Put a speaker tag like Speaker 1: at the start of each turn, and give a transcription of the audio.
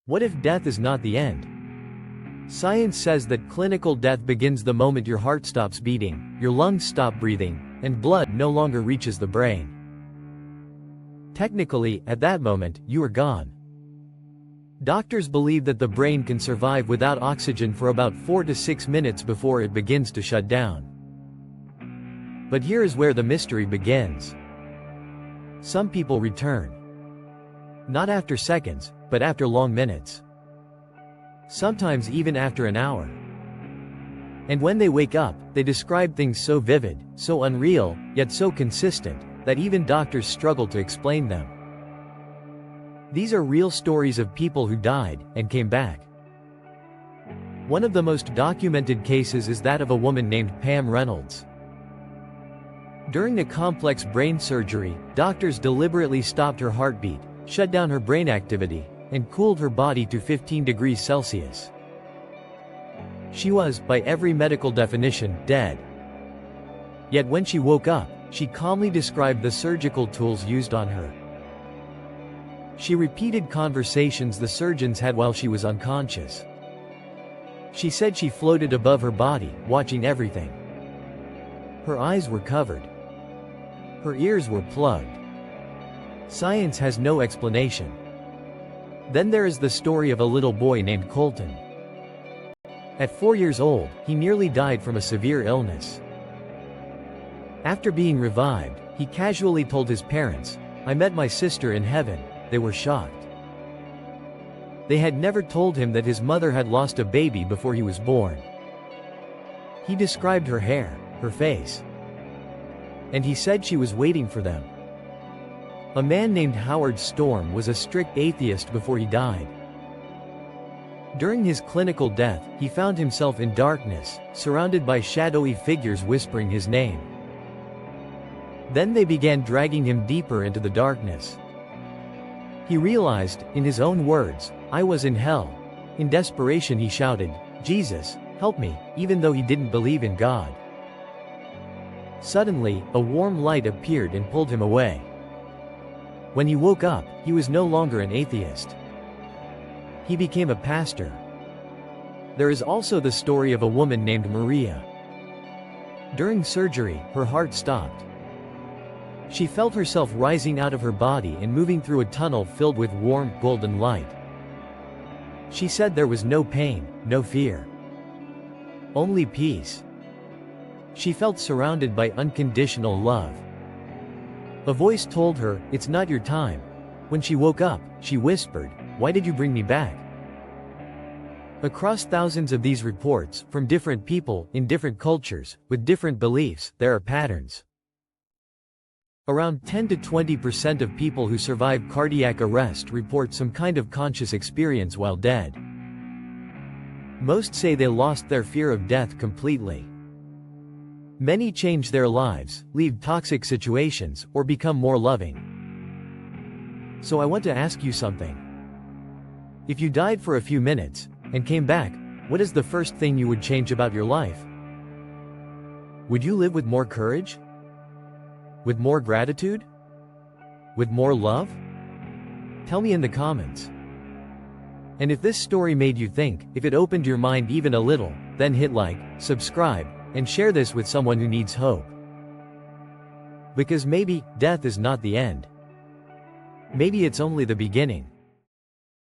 Speaker 1: What if death is not the end? Science says that clinical death begins the moment your heart stops beating, your lungs stop breathing, and blood no longer reaches the brain. Technically, at that moment, you are gone. Doctors believe that the brain can survive without oxygen for about 4 to 6 minutes before it begins to shut down. But here is where the mystery begins. Some people return. Not after seconds, but after long minutes. Sometimes even after an hour. And when they wake up, they describe things so vivid, so unreal, yet so consistent, that even doctors struggle to explain them. These are real stories of people who died, and came back. One of the most documented cases is that of a woman named Pam Reynolds. During a complex brain surgery, doctors deliberately stopped her heartbeat, shut down her brain activity, and cooled her body to 15 degrees Celsius. She was, by every medical definition, dead. Yet when she woke up, she calmly described the surgical tools used on her. She repeated conversations the surgeons had while she was unconscious. She said she floated above her body, watching everything. Her eyes were covered. Her ears were plugged. Science has no explanation. Then there is the story of a little boy named Colton. At 4 years old, he nearly died from a severe illness. After being revived, he casually told his parents, "I met my sister in heaven." They were shocked. They had never told him that his mother had lost a baby before he was born. He described her hair, her face. And he said she was waiting for them. A man named Howard Storm was a strict atheist before he died. During his clinical death, he found himself in darkness, surrounded by shadowy figures whispering his name. Then they began dragging him deeper into the darkness. He realized, in his own words, "I was in hell." In desperation he shouted, "Jesus, help me," even though he didn't believe in God. Suddenly, a warm light appeared and pulled him away. When he woke up, he was no longer an atheist. He became a pastor. There is also the story of a woman named Maria. During surgery, her heart stopped. She felt herself rising out of her body and moving through a tunnel filled with warm, golden light. She said there was no pain, no fear. Only peace. She felt surrounded by unconditional love. A voice told her, "It's not your time." When she woke up, she whispered, "Why did you bring me back?" Across thousands of these reports, from different people, in different cultures, with different beliefs, there are patterns. Around 10 to 20% of people who survive cardiac arrest report some kind of conscious experience while dead. Most say they lost their fear of death completely. Many change their lives, leave toxic situations, or become more loving. So I want to ask you something. If you died for a few minutes, and came back, what is the first thing you would change about your life? Would you live with more courage? With more gratitude? With more love? Tell me in the comments. And if this story made you think, if it opened your mind even a little, then hit like, subscribe, and share this with someone who needs hope. Because maybe, death is not the end. Maybe it's only the beginning.